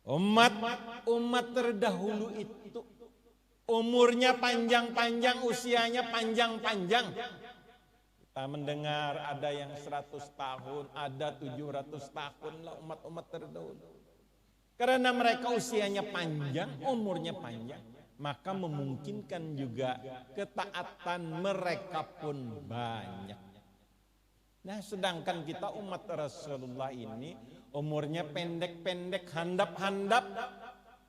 Umat terdahulu itu umurnya panjang-panjang, usianya panjang-panjang. Kita mendengar ada yang 100 tahun, ada 700 tahun lah umat-umat terdahulu. Karena mereka usianya panjang, umurnya panjang, maka memungkinkan juga ketaatan mereka pun banyak. Nah, sedangkan kita umat Rasulullah ini umurnya pendek-pendek, handap-handap,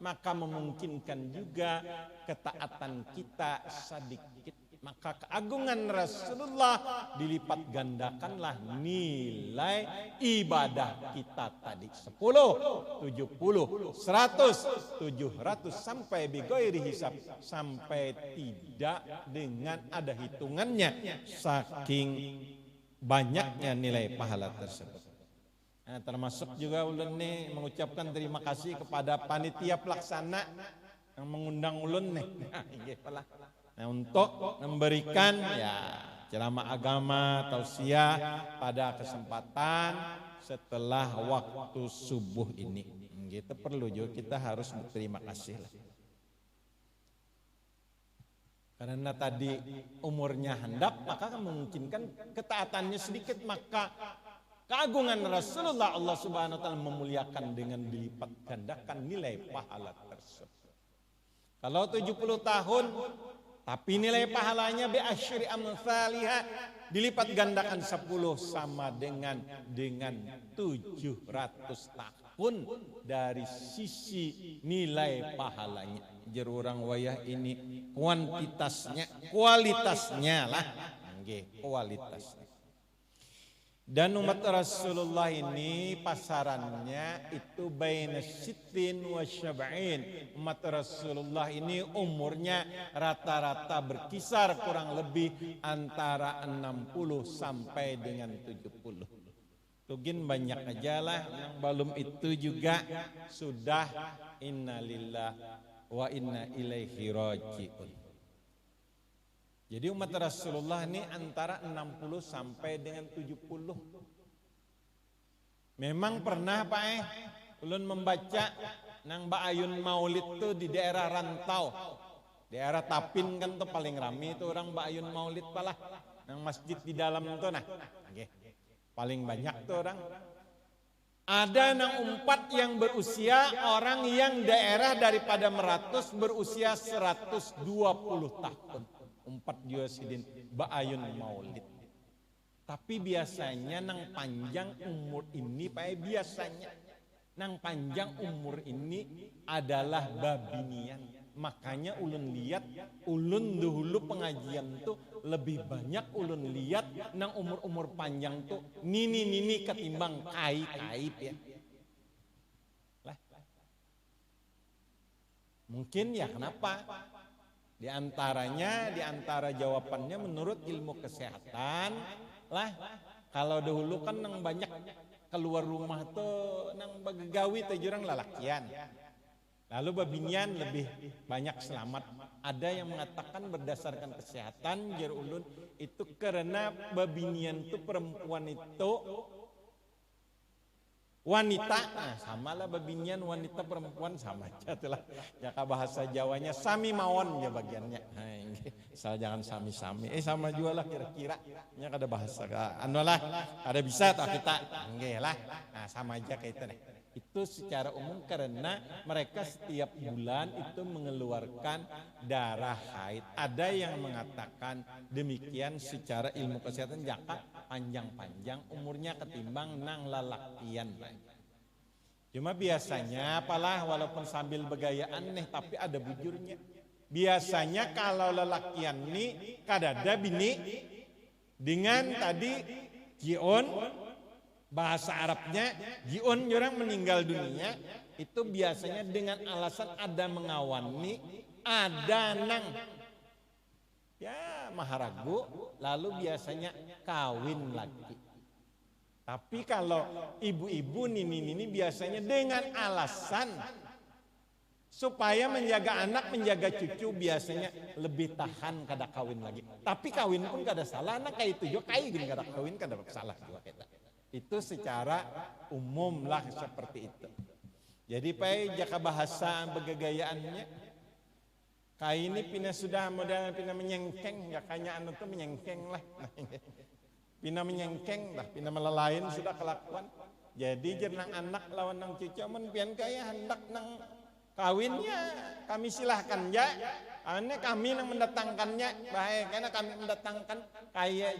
maka memungkinkan juga ketaatan kita sedikit. Maka keagungan Rasulullah dilipat gandakanlah nilai ibadah kita tadi. 10, 70, 100, 700 sampai bighairi hisab, sampai tidak dengan ada hitungannya saking banyaknya nilai pahala tersebut. Nah, termasuk juga ulun nih mengucapkan terima kasih kepada panitia pelaksana yang mengundang ulun nih. Nah, untuk memberikan ceramah agama tausiah pada kesempatan setelah waktu subuh ini. Gitu perlu juga kita harus berterima kasih lah. Karena tadi umurnya handap, maka memungkinkan ketaatannya sedikit, maka keagungan Rasulullah Allah Subhanahu wa taala memuliakan dengan dilipat gandakan nilai pahala tersebut. Kalau 70 tahun tapi nilai pahalanya bi asyri amsalihah, dilipat gandakan 10 sama dengan 700 tahun dari sisi nilai pahalanya. Jer urang wayah ini kuantitasnya, kualitasnya lah. Nggih, kualitasnya. Dan umat Rasulullah ini pasarannya itu baina sittin wa syab'in. Umat Rasulullah ini umurnya rata-rata berkisar kurang lebih antara 60 sampai dengan 70. Tugin banyak aja lah, yang belum itu juga sudah innalillah wa inna ilaihi raji'un. Jadi umat Rasulullah ini antara 60 sampai dengan 70. Memang pernah Pak ulun membaca nang Ba'ayun Maulid tuh di daerah rantau. Daerah Tapin kan tuh paling rame itu orang Ba'ayun Maulid palah. Nang masjid di dalam tuh nah. Paling banyak tuh orang. Ada nang umpat yang berusia, orang yang daerah daripada Meratus berusia 120 tahun. Umpat Diosidin Ba'ayun Maulid. Tapi biasanya nang panjang umur ini biasanya nang panjang umur ini adalah babinian. Makanya ulun lihat, ulun dahulu pengajian tuh lebih banyak ulun lihat nang umur-umur panjang tuh nini-nini ketimbang kai-kai ya. Lah. Mungkin ya kenapa? Di antara jawabannya menurut ilmu kesehatan lah, kalau dahulu kan nang banyak keluar rumah tuh nang begawi tuh jurang lalakian. Lalu babinian lebih banyak selamat. Ada yang mengatakan berdasarkan kesehatan jar ulun itu karena babinian itu perempuan itu wanita, nah samalah babinian wanita perempuan sama aja itulah. Jaka bahasa Jawanya sami mawon ya bagiannya. Nah, jangan sami-sami. Sama juga lah kira-kira. Nya kada bahasa anulah ada bisa tak kita. Nggih lah. Nah, sama aja kayak itu deh. Itu secara umum karena mereka setiap bulan itu mengeluarkan darah haid. Ada yang mengatakan demikian secara ilmu kesehatan jaka panjang-panjang umurnya ketimbang nang lalakian. Cuma biasanya apalah walaupun sambil begayaan nih tapi ada bujurnya. Biasanya kalau lalakian nih kadada bini dengan tadi jion, bahasa Arabnya jion orang meninggal dunia itu biasanya dengan alasan ada mengawani, ada nang ya maharagu, lalu biasanya kawin lagi. Tapi kalau ibu-ibu nini biasanya dengan alasan supaya menjaga anak, menjaga cucu, biasanya lebih tahan kada kawin lagi. Tapi kawin pun kada salah, anak kayak itu juga kayak gini kada kawin kada salah juga kita. Itu secara umum lah seperti itu. Jadi pai jaka bahasa begagayaannya kai ini pina sudah modal pina menyengkeng jakanya anu tuh menyengkeng lah. Pina menyengkeng dah, pina melelain sudah kelakuan. Jadi jernang anak lawan nang cucu men pian kaya hendak nang kawinnya kami silahkan ya. Ane kami nang mendatangkannya baik karena kami mendatangkan kaya.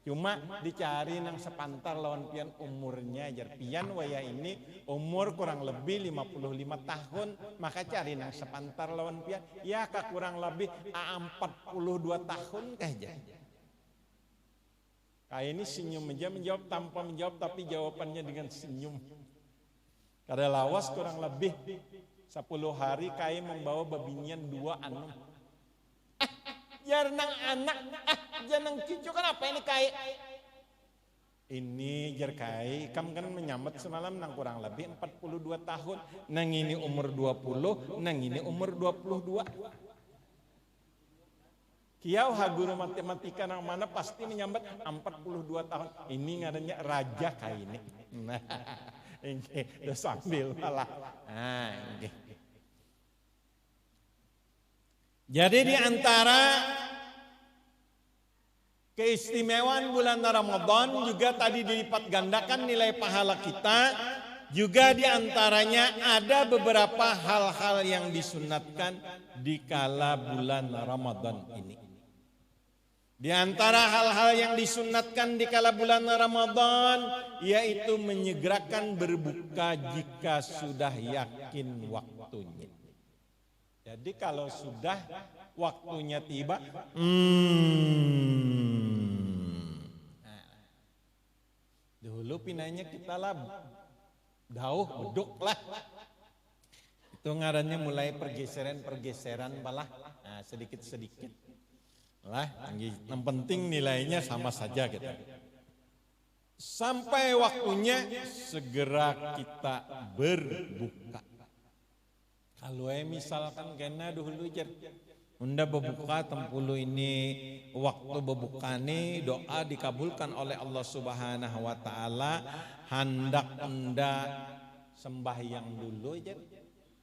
Cuma dicari nang sepantar lawan pian umurnya jar pian waya ini umur kurang lebih 55 tahun maka cari nang sepantar lawan pian ya ka kurang lebih 42 tahun kah. Kayak ini senyum aja menjawab tanpa menjawab tapi jawabannya dengan senyum. Kada lawas kurang lebih 10 hari kayak membawa babinyan 2 anu. Jarnang anak, janang cucu kenapa ini kayak? Ini jar kai, kam kan menyambut semalam nang kurang lebih 42 tahun. Nang ini umur 20, nang ini umur 22. Kiau haguru matematika nang mana pasti menyambut 42 tahun. Ini ngadanya raja kai ini. Nah, ini udah sambil malah. Nah, ini. Jadi di antara keistimewaan bulan Ramadan juga tadi dilipat gandakan nilai pahala kita. Juga di antaranya ada beberapa hal-hal yang disunatkan di kala bulan Ramadan ini. Di antara hal-hal yang disunatkan di kala bulan Ramadan yaitu menyegerakan berbuka jika sudah yakin waktunya. Jadi kalau sudah waktunya tiba, dulu pinanya kita lah dauh beduk lah. Itu ngarannya mulai pergeseran balah, nah, sedikit-sedikit. Lah, yang penting nilainya sama saja kita. Sampai waktunya segera kita berbuka. Kalau misalkan kena dulu jar, unda berbuka tempulu ini waktu berbuka ini doa dikabulkan oleh Allah Subhanahu Wa Taala. Hendak unda sembahyang dulu jar,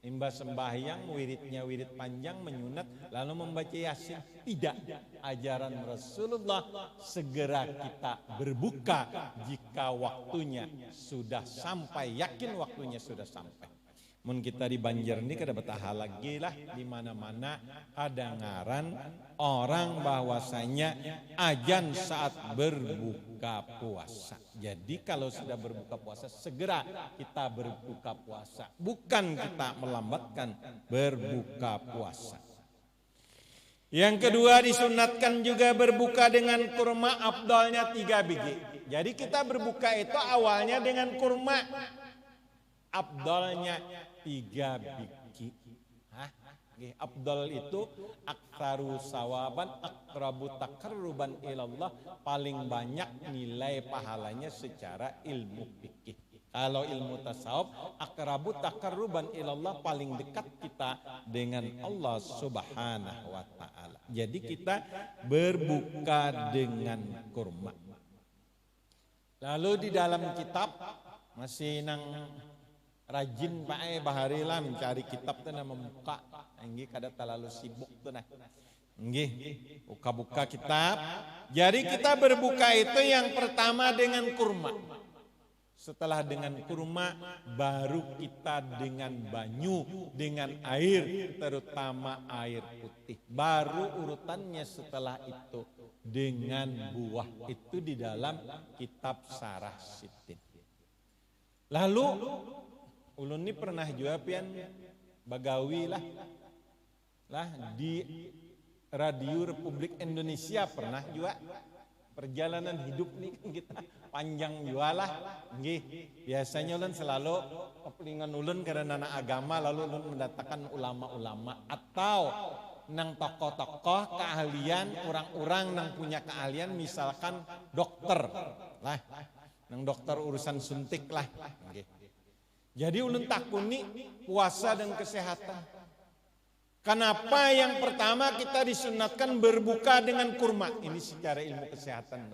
imba sembahyang wiridnya wirid panjang menyunat lalu membaca yasin. Tidak, ajaran Rasulullah segera kita berbuka jika waktunya sudah sampai, yakin waktunya sudah sampai. Mun kita di Banjar ini kada betah lagi lah di mana-mana ada ngaran orang bahwasanya ajan saat berbuka puasa. Jadi kalau sudah berbuka puasa segera kita berbuka puasa, bukan kita melambatkan berbuka puasa. Yang kedua disunatkan juga berbuka dengan kurma, afdalnya 3 biji. Jadi kita berbuka itu awalnya dengan kurma, afdalnya 3 biji. Afdal itu aktaru sawaban, akrabu takarruban ilallah, paling banyak nilai pahalanya secara ilmu fikih. Kalau ilmu tasawuf, akrabu takarruban ilallah, paling dekat kita dengan Allah Subhanahu Wa Taala. Jadi kita berbuka dengan kurma. Lalu di dalam kitab masih nang rajin Pak baharilah mencari kitab tuh nama membuka, nggih kada terlalu sibuk tuh nah, nggih buka-buka kitab. Jadi kita berbuka itu yang pertama dengan kurma. Setelah dengan kurma baru kita dengan banyu, dengan air, terutama air putih. Baru urutannya setelah itu dengan buah, itu di dalam kitab Sarah Sitin. Lalu ulun ini pernah juga pian bagawi lah di Radio Republik Indonesia pernah juga. Perjalanan hidup nih kan kita panjang juga lah. Nggih, biasanya ulun selalu kepelingan ulun karena anak agama lalu ulun mendatangkan ulama-ulama atau nang tokoh-tokoh keahlian orang-orang nang punya keahlian misalkan dokter lah, nang dokter urusan suntik lah. Nggih. Jadi ulun takuni puasa dan kesehatan. Kenapa yang pertama kita disunatkan berbuka dengan kurma? Ini secara ilmu kesehatan.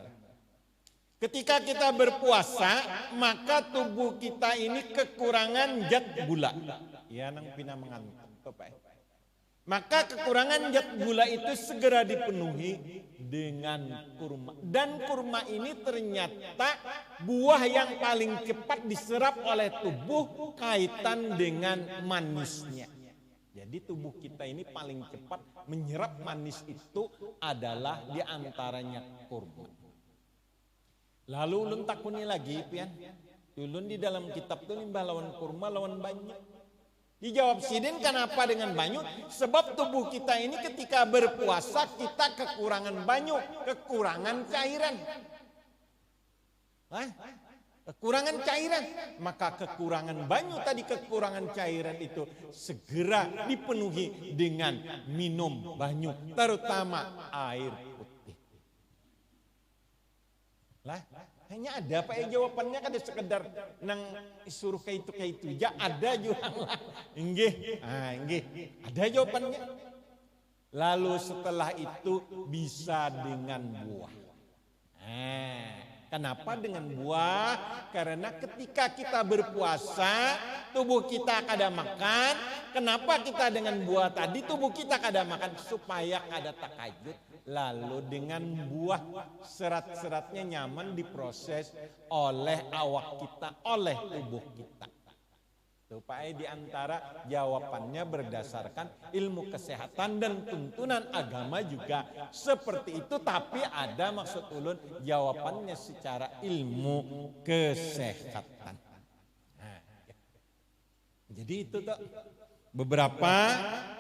Ketika kita berpuasa, maka tubuh kita ini kekurangan zat gula. Ya nang pina mengantuk, Pak. Maka kekurangan zat gula itu segera dipenuhi dengan kurma. Dan kurma ini ternyata buah yang paling cepat diserap oleh tubuh kaitan dengan manisnya. Jadi tubuh kita ini paling cepat menyerap manis itu adalah diantaranya kurma. Lalu ulun takuni lagi, pian. Ulun di dalam kitab itu limbah lawan kurma lawan banyak. Dijawab sidin, kenapa dengan banyu? Sebab tubuh kita ini ketika berpuasa kita kekurangan banyu, kekurangan cairan. Kekurangan cairan. Maka kekurangan banyu tadi, kekurangan cairan itu segera dipenuhi dengan minum banyu, terutama air putih. Hanya ada Pak ya jawabannya, kan sekedar nang suruh kayak itu ya ada juga lah. Nggih, ada jawabannya. Lalu setelah itu bisa dengan buah. Kenapa dengan buah? Karena ketika kita berpuasa, tubuh kita kada makan. Kenapa kita dengan buah tadi tubuh kita kada makan? Supaya kada takajud. Lalu dengan buah serat-seratnya nyaman diproses oleh awak kita, oleh tubuh kita. Supaya diantara jawabannya berdasarkan ilmu kesehatan dan tuntunan agama juga seperti itu. Tapi ada maksud ulun jawabannya secara ilmu kesehatan. Jadi itu tuh beberapa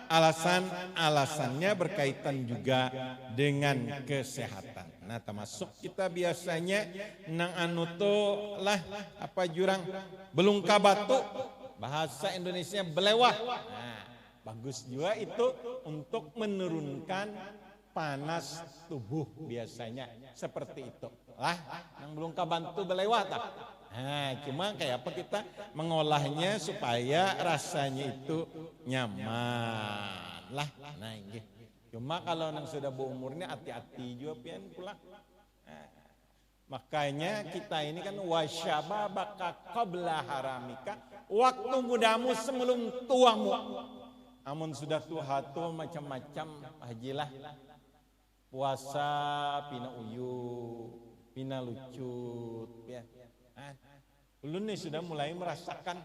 alasan-alasannya berkaitan juga dengan kesehatan. Nah, termasuk kita biasanya nang anu tuh lah apa jurang belungka batu, bahasa Indonesia belewah. Nah, bagus juga itu untuk menurunkan panas tubuh biasanya seperti itu. Lah, nang belungka batu belewah tak? Nah, cuma kayak apa kita mengolahnya supaya rasanya itu nyaman lah. Nah, ini. Cuma kalau nang sudah berumurnya hati-hati juga pian pula. Nah, makanya kita ini kan wasyababaka qabla haramika, waktu mudamu sebelum tuamu. Amun sudah tua tuh macam-macam hajilah. Puasa pina uyu, pina lucut ya. Ulun nih sudah mulai merasakan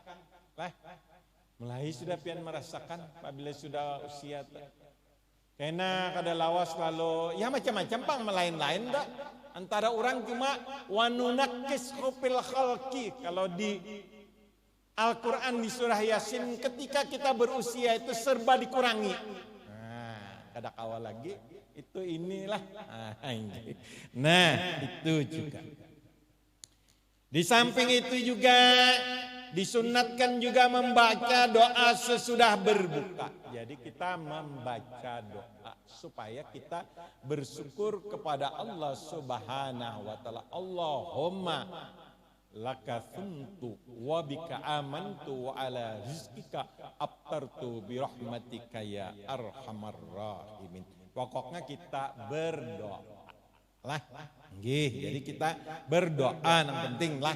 lah, mulai sudah pian merasakan apabila sudah usia. Karena kada lawas lalu ya macam-macam pang melain-lain dah. Antara orang cuma wanunakis fil khalqi, kalau di Al-Quran di surah Yasin ketika kita berusia itu serba dikurangi. Nah, kada kawal lagi itu inilah. Nah, itu juga. Di samping itu juga disunatkan juga membaca doa sesudah berbuka. Jadi kita membaca doa supaya kita bersyukur kepada Allah Subhanahu wa taala. Allahumma laka thumtu wa bika amantu wa ala rizqika aftartu bi rahmatika ya arhamar rahimin. Pokoknya kita berdoa lah. Nggih, jadi kita berdoa yang penting lah.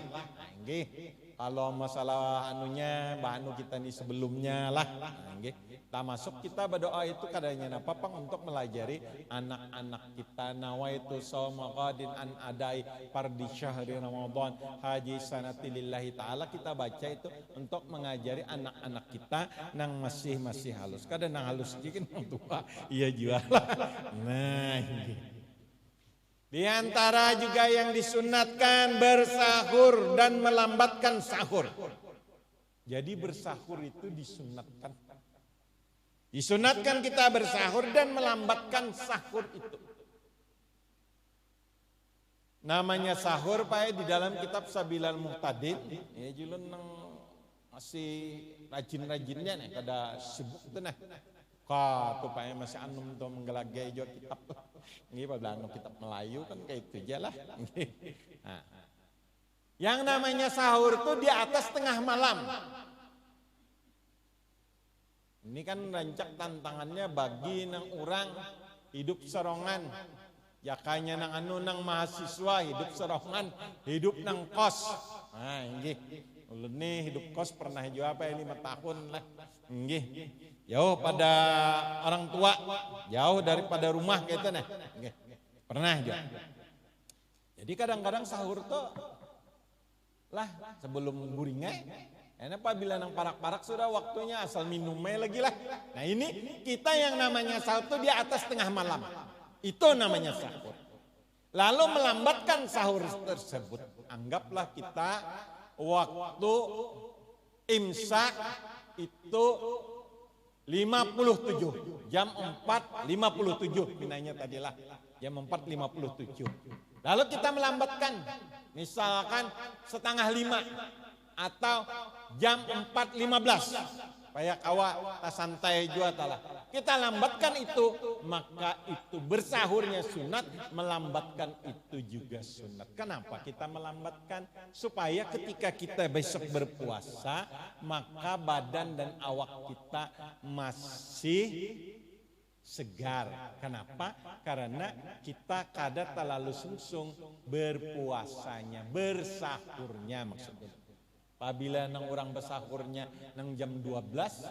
Nggih. Kalau masalah anunya, anu kita nih sebelumnya lah. Nggih. Kita masuk kita berdoa itu kadanya apa pang untuk melajari anak-anak kita. Nawaitu shauma qadin an adai fardi syahri Ramadan haji sanati lillahi taala. Kita baca itu untuk mengajari anak-anak kita nang masih halus. Kadang nang halus jikin tua. Iya jual. Nah, nggih. Di antara juga yang disunatkan bersahur dan melambatkan sahur. Jadi bersahur itu disunatkan. Disunatkan kita bersahur dan melambatkan sahur itu. Namanya sahur Pak di dalam kitab Sabilal Muhtadin. Ya julun masih rajin-rajinnya nih kada sibuk tuh nah. Tuh Pak masih anum tuh menggelagai jo kitab. Ini pada kitab Melayu kan kayak itu aja lah. Nah. Yang namanya sahur tuh di atas tengah malam. Ini kan rancak tantangannya bagi nang orang hidup serongan. Jakanya nang anu nang mahasiswa hidup serongan, hidup nang kos. Nah, nggih. Ulun nih hidup kos pernah juga apa 5 tahun lah. Nggih. Jauh pada orang tua, jauh daripada rumah gitu nah. Nggih. Pernah juga. Jadi kadang-kadang sahur tuh lah sebelum guringnya. Enak apabila nang parak-parak sudah waktunya asal minumnya lagi lah. Nah ini kita yang namanya sahur tuh di atas tengah malam. Itu namanya sahur. Lalu melambatkan sahur tersebut. Anggaplah kita waktu imsak itu 57. Jam 4.57. Minanya tadilah. Jam 4.57. Lalu kita melambatkan. Misalkan 4:30. Atau jam 4.15. Supaya kawa tak santai juga talah. Kita lambatkan itu, maka itu bersahurnya sunat, melambatkan itu juga sunat. Kenapa kita melambatkan? Supaya ketika kita besok berpuasa, maka badan dan awak kita masih segar. Kenapa? Karena kita kada terlalu sungsung berpuasanya, bersahurnya maksudnya. Apabila nang orang bersahurnya nang jam 12,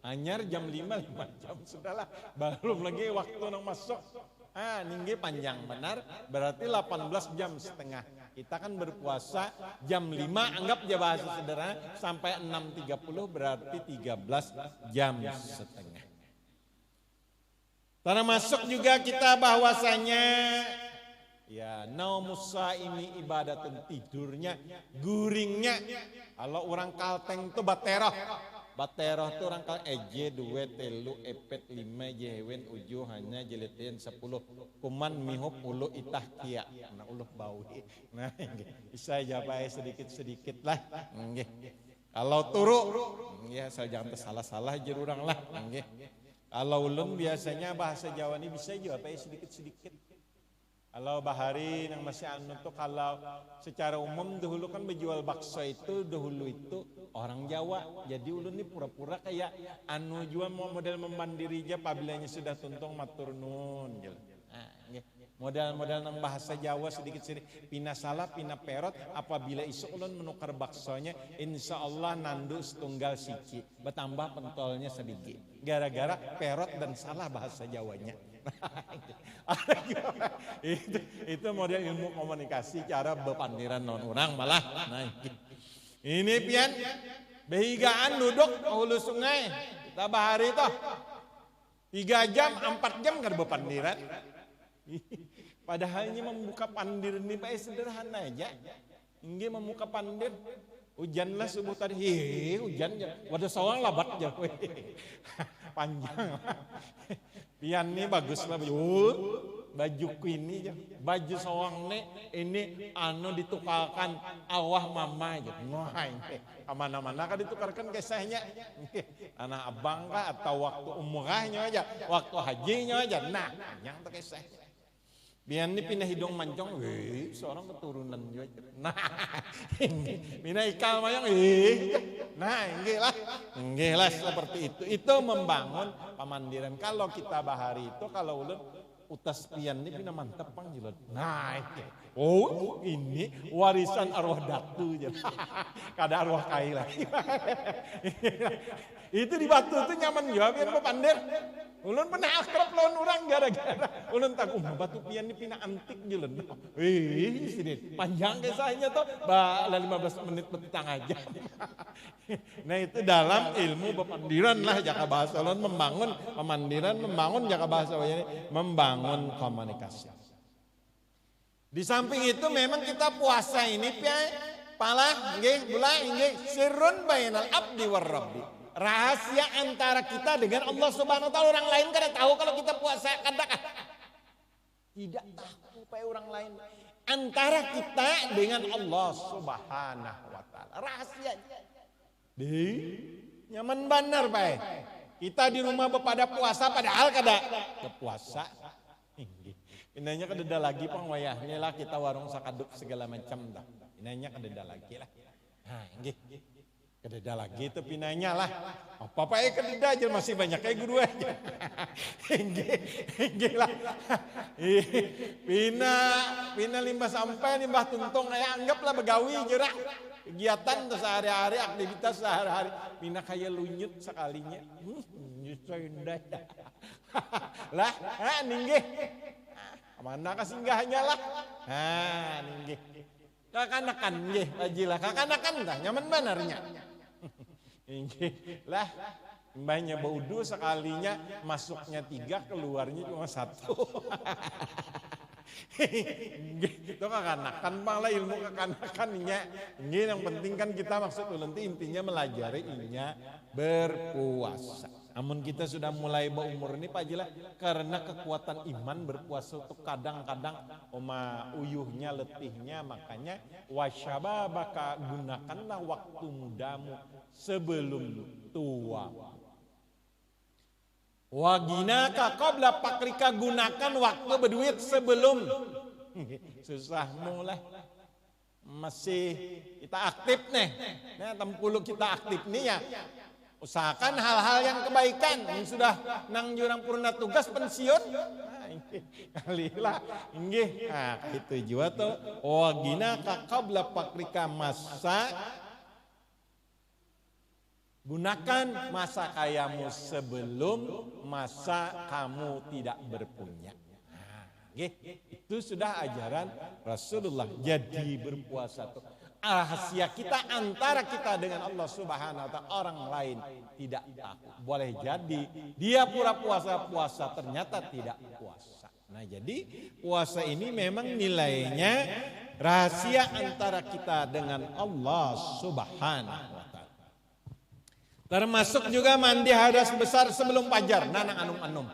anyar jam 5 jam sudahlah. Belum lagi waktu nang masuk. Ninggi panjang benar, berarti 18 jam setengah. Kita kan berpuasa jam 5, anggap aja bahasa sederhana, sampai 6.30 berarti 13 jam setengah. Termasuk juga kita bahwasanya ya naumus shaimi ibadatun, tidurnya, guringnya. Kalau orang Kalteng itu bateroh. Bateroh itu orang Kalteng eje, dua, telu, epet, lima, jewen, uju, hanya, jelitian, 10. Kuman, mihup, ulu, itah, kia. Nah uluh bau. Nah bisa jabai sedikit-sedikit lah. Kalau turu, ya saya jangan salah-salah jerurang lah. Kalau ulun biasanya bahasa Jawa ini bisa jabai sedikit-sedikit. Kalau bahari yang masih anu tuh, kalau secara umum dahulu kan menjual bakso itu dahulu itu orang Jawa. Jadi ulun ini pura-pura kayak anu jual model memandiri aja, pabilanya sudah tuntung matur nun. Modal-modal nang bahasa Jawa sedikit-sedikit. Pina salah, pina perot. Apabila isu ulun menukar baksonya, insya Allah nandu setunggal siki, bertambah pentolnya sedikit. Gara-gara perot dan salah bahasa Jawanya. itu model ilmu komunikasi cara bepandiran non orang malah. Nah, ini pian behigaan duduk hulu sungai kita bahari toh 3 jam 4 jam kan bepandiran. Padahal ini membuka pandir ini baik sederhana aja. Ini membuka pandir. Hujan lah subuh tadi. Hujan ya. Wadah sawang labat ya. Panjang. Pian ini bagus lah bajuku ini aja. Baju sawang ini anu ditukarkan awah mama aja. Wah ini kemana-mana kan ditukarkan kisahnya. Anak abang kah atau waktu umrahnya aja. Waktu hajinya aja. Nah yang tuh kisahnya. Biar ini pindah hidung mancong, seorang keturunan juga. Nah, ini pindah ikal mayang, nah, enggak lah seperti itu. Itu membangun pemandiran. Kalau kita bahari itu, kalau ulun utas pian ini pindah mantep pang jilid. Nah, ini warisan arwah datu aja. Kada arwah kai lagi. Itu di batu itu nyaman juga biar pepandir. Ulun pernah akrab lawan orang gara-gara ulun tahu batu pian ini pina antik julen. Sini panjang kisahnya tuh 15 menit petang aja. Nah itu dalam ilmu pemandiran lah jaka bahasa ulun membangun pemandiran, membangun jaka bahasa ini membangun komunikasi. Di samping itu memang kita puasa ini pala nggih bula nggih sirrun bainal abdi war rabbi. Rahasia antara kita dengan Allah Subhanahu wa taala. Orang lain kada tahu kalau kita puasa kada tidak tahu supaya orang lain. Antara kita dengan Allah Subhanahu wa taala. Rahasia. Nyaman benar Pak. Kita di rumah pada puasa padahal kada puasa. Inanya kada lagi pang wayahnya lah kita warung sakaduk segala macam dah. Inanya kada lagi lah. Nah, nggih. Kededa lagi itu pinanya lah. Apa kededa aja masih banyak kayak guru aja. Enggak lah. Pina limbah sampai limbah tuntung kayak anggaplah begawi jerak. Kegiatan sehari-hari, aktivitas sehari-hari. Pina kayak lunyut sekalinya. Justru indah. Lah, ninggih. Mana kesinggahnya lah. Ninggih. Kakanakan nggih, ajilah kakanakan dah nyaman benarnya. Lah, mbahnya baudu sekalinya masuknya 3, keluarnya cuma 1. Itu kakanakan malah ilmu kakanakannya. Ini yang penting kan kita maksud nanti intinya melajari inya berpuasa. Namun kita sudah mulai berumur ini Pak Jila, karena kekuatan iman berpuasa itu kadang-kadang uyuhnya, letihnya, makanya wasyababaka, gunakanlah waktu mudamu sebelum tua. Waginaka qabla pakrika, gunakan waktu berduit sebelum susah mulai. Masih kita aktif nih. Nah, tempulu kita aktif nih ya. Usahakan hal-hal yang kebaikan. Yang sudah nang jurang purna tugas pensiun. Kalilah. Inggih. Nah, itu juga tuh. Waginaka qabla pakrika, masa gunakan masa kayamu sebelum masa kamu tidak berpunya. Itu sudah ajaran Rasulullah. Jadi berpuasa itu rahasia kita antara kita dengan Allah Subhanahu wa taala, orang lain tidak tahu. Boleh jadi dia pura puasa ternyata tidak puasa. Nah, jadi puasa ini memang nilainya rahasia antara kita dengan Allah Subhanahu wa taala. Termasuk juga mandi hadas besar sebelum fajar, nanang anum-anum.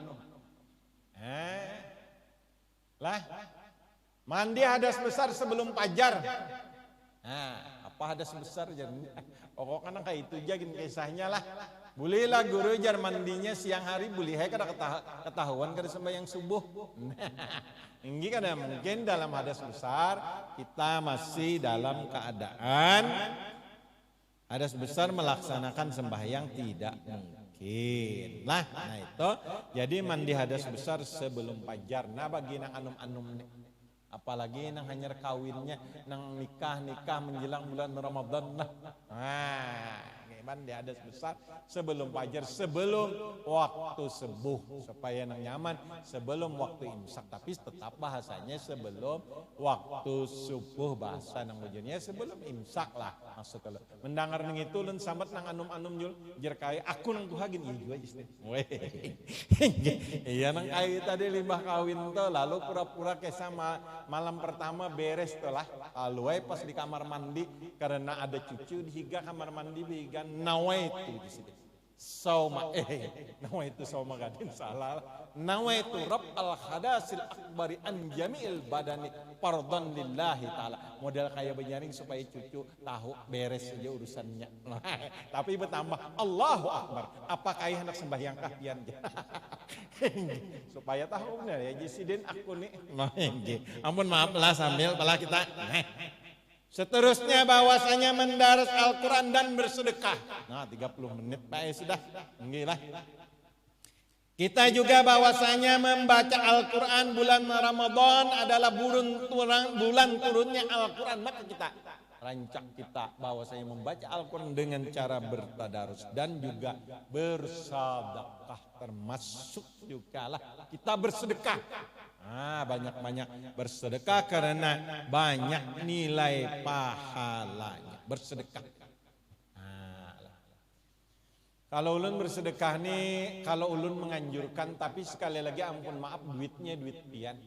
Lah, mandi hadas besar sebelum fajar. Nah, apa hadas besar jadi? Pokoknya kayak itu aja kisahnya lah. Bolehlah guru jar mandinya siang hari, boleh kada ketahuan kada sembahyang subuh. Ini kada mungkin dalam hadas besar kita masih dalam keadaan hadas besar melaksanakan sembahyang tidak mungkin. Nah itu jadi mandi hadas besar sebelum fajar. Nah bagi nang anum-anum nih, apalagi nang hanyar kawinnya, nang nikah menjelang bulan Ramadan. Nah, mandi hadas besar sebelum fajar, sebelum waktu subuh, supaya nang nyaman sebelum waktu imsak. Tapi tetap bahasanya sebelum waktu subuh, bahasa nang bujurnya sebelum imsak lah maksudnya. Mendengar nang itu lun sambat nang anum-anum jul jerkai aku nang tuhagin iya juga istilah. Iya nang kayu tadi limbah kawin tuh, lalu pura-pura kesah malam pertama beres tuh lah. Lalu pas di kamar mandi karena ada cucu di higa kamar mandi bigan nawaitu di sini. Nawaitu sauma gadin salah. Nawaitu rab al hadasil akbari an jami'il badani fardhan lillahi taala. Model kayak benyaring supaya cucu tahu beres saja urusannya. Tapi bertambah Allahu akbar. Apakah hendak sembahyang kahpian? Supaya tahu benar ya jisidin aku nih. Ampun maaf lah sambil pala kita. Seterusnya bahwasanya mendaras Al-Quran dan bersedekah. Nah 30 menit Pak sudah. Enggak. Kita juga bahwasanya membaca Al-Quran bulan Ramadan adalah bulan turunnya Al-Quran. Maka kita rancang kita bahwasanya membaca Al-Quran dengan cara bertadarus dan juga bersedekah, termasuk juga lah kita bersedekah. Banyak-banyak bersedekah karena banyak nilai pahalanya bersedekah. Kalau ulun bersedekah nih, kalau ulun menganjurkan, tapi sekali lagi ampun maaf duitnya duit pian.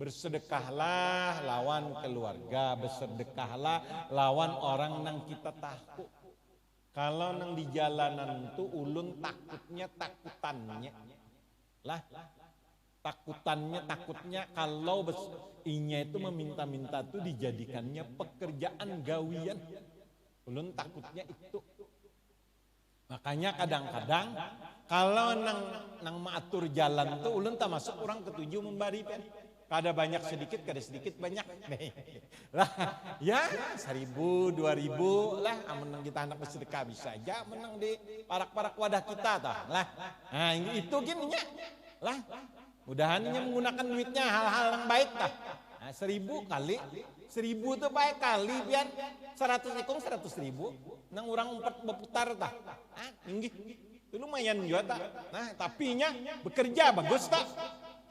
Bersedekahlah lawan keluarga, bersedekahlah lawan orang nang kita tahu. Kalau nang di jalanan tuh ulun takutannya lah. Takutnya kalau inya itu meminta-minta tuh dijadikannya pekerjaan gawian. Ulun takutnya itu. Makanya kadang-kadang kalau nang maatur jalan tuh ulun tak masuk orang ketujuh membari pen. Kada banyak sedikit, kada sedikit banyak. Lah, ya 1.000, 2.000 lah, menang kita anak bersedekah bisa aja menang di parak-parak wadah kita tah. Lah, nah itu gini nya. Lah, mudahannya menggunakan duitnya hal-hal yang baik tah. Nah, 1.000 kali 1.000 tuh baik kali biar 100 ekong 100.000. Nang orang 4 berputar tah. Ah, inggih. Itu lumayan juga tak. Nah, tapi nya bekerja bagus tak.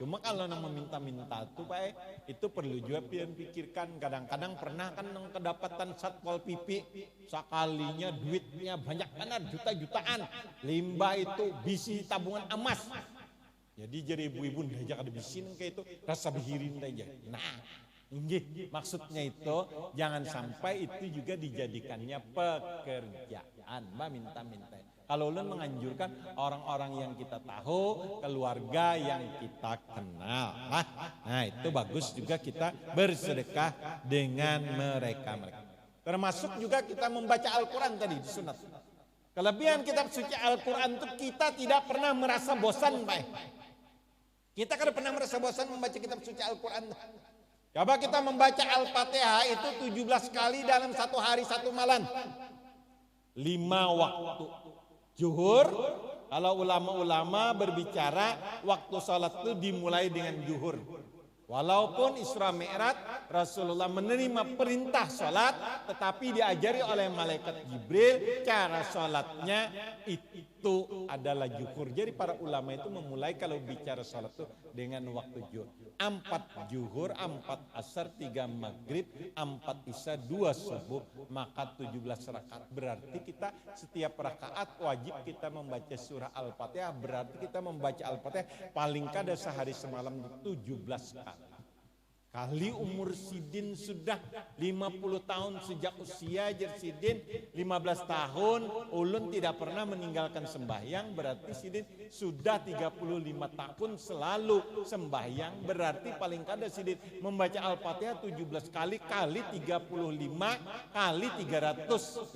Cuma kalau nang meminta-minta tuh Pak, itu perlu juga pikirkan. Kadang-kadang pernah kan nang kedapatan Satpol PP sekalinya duitnya banyak banget juta-jutaan. Limbah itu bisi tabungan emas. Jadi ibu-ibu aja kada bisi nang kayak itu rasa bihirin aja. Nah, inggih maksudnya itu jangan sampai itu juga dijadikannya pekerjaan. Mbak minta-minta. Kalau ulun menganjurkan orang-orang yang kita tahu, keluarga yang kita kenal. Nah itu bagus juga kita bersedekah dengan mereka. Termasuk juga kita membaca Al-Quran tadi, sunat. Kelebihan kitab suci Al-Quran itu kita tidak pernah merasa bosan, Pak. Kita kan pernah merasa bosan membaca kitab suci Al-Quran. Coba kita membaca Al-Fatihah itu 17 kali dalam 1 hari 1 malam. 5 waktu. Zuhur, kalau ulama-ulama berbicara waktu sholat itu dimulai dengan zuhur. Walaupun Isra Mi'raj Rasulullah menerima perintah sholat, tetapi diajari oleh malaikat Jibril cara sholatnya itu adalah zuhur. Jadi para ulama itu memulai kalau bicara sholat itu dengan waktu zuhur. 4 zuhur, 4 asar, 3 maghrib, 4 isya, 2 subuh, maka 17 rakaat. Berarti kita setiap rakaat wajib kita membaca surah Al-Fatihah. Berarti kita membaca Al-Fatihah paling kada sehari semalam 17 kali. Kali umur Sidin sudah 50 tahun sejak usia Sidin 15 tahun ulun tidak pernah meninggalkan sembahyang, berarti Sidin sudah 35 tahun selalu sembahyang, berarti paling kada Sidin membaca Al-Fatihah 17 kali kali 35 kali 350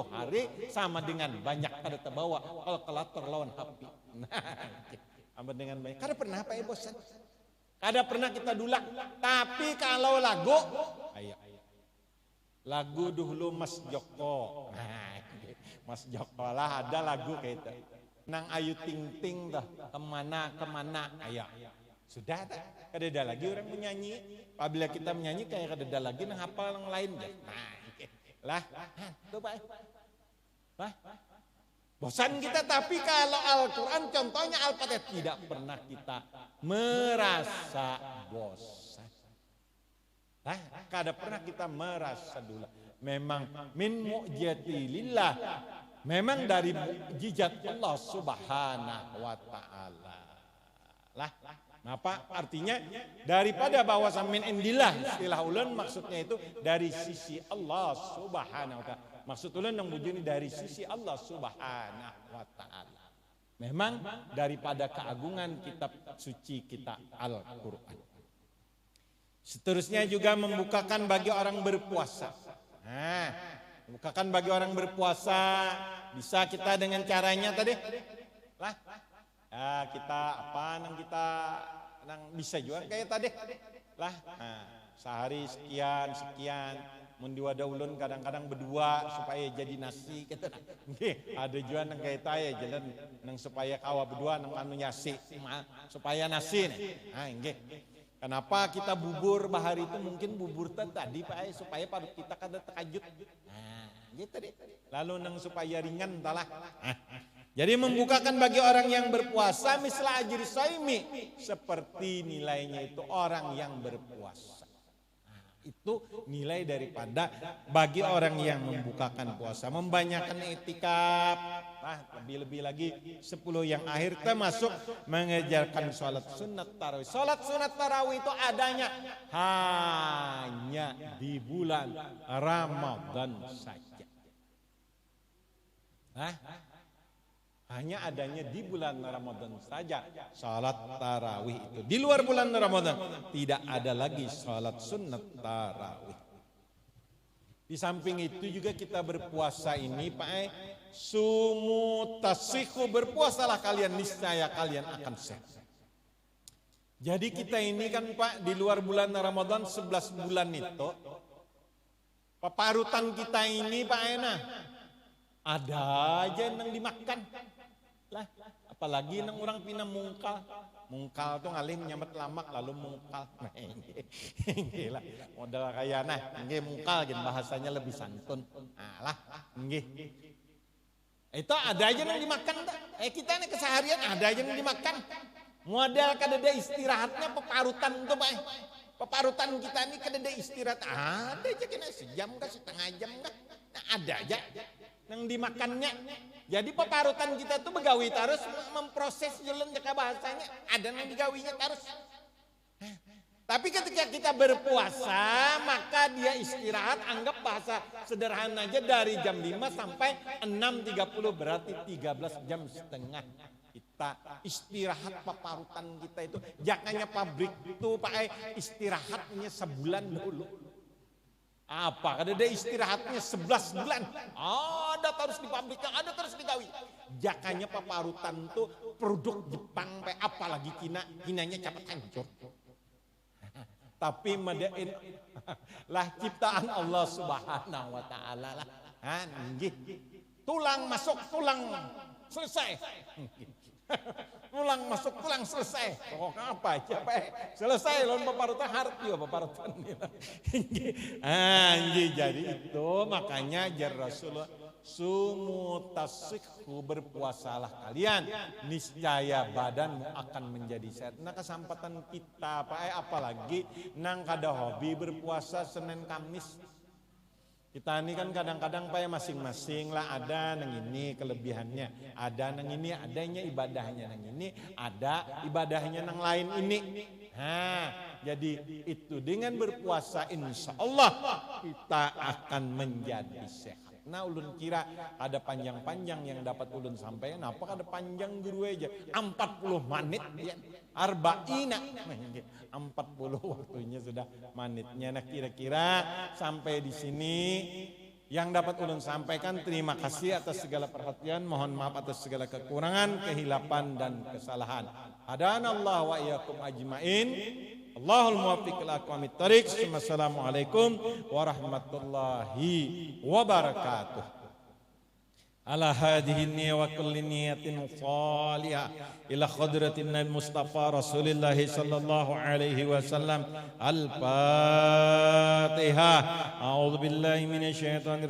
hari sama dengan banyak kada terbawa kalkulator lawan HP. Nah, dengan banyak. Kada pernah Pak bosan. Ada pernah kita dulak, tapi kalau lagu, ayo. Lagu dulu Mas Joko, nah, Mas Joko lah ada lagu kayak itu. Nang Ayu Ting Ting dah, kemana, ayo. Sudah tak, kada ada lagi orang menyanyi. Apabila kita menyanyi kayak kada ada lagi nang hafal yang lain. Nah, lah, tuh Pak. Lah. Bosan kita, tapi kalau Al-Quran contohnya Al-Fatihah tidak pernah kita merasa bosan. Nah, kada pernah kita merasa dulu. Memang min mu'jizatilillah. Memang dari mukjizat Allah Subhanahu wa taala. Lah, apa artinya daripada bahwasanya min indillah istilah ulun maksudnya itu dari sisi Allah Subhanahu wa taala. Maksud ulun yang bujuni dari sisi Allah Subhanahu wa taala. Memang daripada keagungan kitab suci kita Al-Qur'an. Seterusnya juga membukakan bagi orang berpuasa. Nah, membukakan bagi orang berpuasa bisa kita dengan caranya tadi. Lah. Ya, kita bisa juga kayak tadi. Lah, nah, sehari sekian. Mun diwada ulun kadang-kadang berdua supaya jadi nasi gitu. Ada juga nang kayak ya jalan nang supaya kawa berdua nang anu nyasi supaya nasi nih. Nah, nggih. Kenapa kita bubur bahari itu mungkin bubur tadi Pak supaya parut kita kada terkajut. Nah, gitu deh. Lalu nang supaya ringan entahlah. Jadi membukakan bagi orang yang berpuasa misal ajri saimi seperti nilainya itu orang yang berpuasa. Itu nilai daripada bagi orang yang membukakan puasa. Membanyakan itikaf. Nah, lebih-lebih lagi 10 yang akhir termasuk mengejarkan sholat sunat tarawih. Sholat sunat tarawih itu adanya hanya di bulan Ramadan saja. Hanya adanya di bulan Ramadan saja salat tarawih itu. Di luar bulan Ramadan tidak ada lagi salat sunnat tarawih. Di samping itu juga kita berpuasa ini Pak sumu tasihu, berpuasalah kalian niscaya kalian akan sehat. Jadi kita ini kan Pak di luar bulan Ramadan 11 bulan itu paparutan kita ini Pak Ena ada aja yang dimakan lah, apalagi nang orang pina mungkal tuh ngalih nyambat lamak lalu mungkal. Nah, gila modal kayak nah nggih mungkal gitu bahasanya lebih santun. Alah nggih. Itu ada aja yang dimakan tak? Kita ini keseharian ada aja yang dimakan. Modal kadada istirahatnya peparutan tuh Pak. Peparutan kita ini kadada istirahat ada aja kena sejam kah setengah jam kah. Nah, ada aja yang dimakannya. Jadi peparutan kita tuh begawi terus memproses jalan jaka bahasanya ada yang digawinya terus. Tapi ketika kita berpuasa maka dia istirahat, anggap bahasa sederhana aja dari jam 5 sampai 6.30 berarti 13 jam setengah. Kita istirahat paparutan kita itu. Jangannya pabrik itu pakai istirahatnya sebulan dulu. Apa? Ada dia istirahatnya 11 bulan. Ada terus di pabriknya, ada terus digawi. Jakanya paparutan itu produk Jepang, apalagi kinanya cepat hancur. Tapi madain lah ciptaan Allah Subhanahu wa taala lah. Tulang masuk tulang selesai. Tulang masuk tulang selesai. Pokoknya apa aja selesai lawan paparutan harap juga paparutan. Jadi itu makanya jar Rasulullah sumu tasikhu berpuasalah kalian niscaya badanmu akan menjadi sehat. Nah kesempatan kita apalagi nang kada hobi berpuasa Senin Kamis. Kita ini kan kadang-kadang masing-masing lah ada nang ini kelebihannya, ada nang ini adanya ibadahnya nang ini, ada ibadahnya nang lain ini. Jadi itu dengan berpuasa insya Allah kita akan menjadi sehat. Nah ulun kira ada panjang-panjang yang dapat ulun sampaikan. Apa ada panjang guru aja 40 menit ya. Arba'ina 40 waktunya sudah menitnya. Nah kira-kira sampai di sini yang dapat ulun sampaikan. Terima kasih atas segala perhatian. Mohon maaf atas segala kekurangan, kehilapan dan kesalahan. Hadanallah wa iyyakum ajmain. Allahul muwaffiq ila aqwamit thariq. Wassalamualaikum warahmatullahi wabarakatuh. Ala hadhihi niyya wa kulli niyatin salihah ila hadratin Nabi Mustafa Rasulillah sallallahu alaihi wasallam. Al-Fatihah. A'udzu billahi minasyaitonir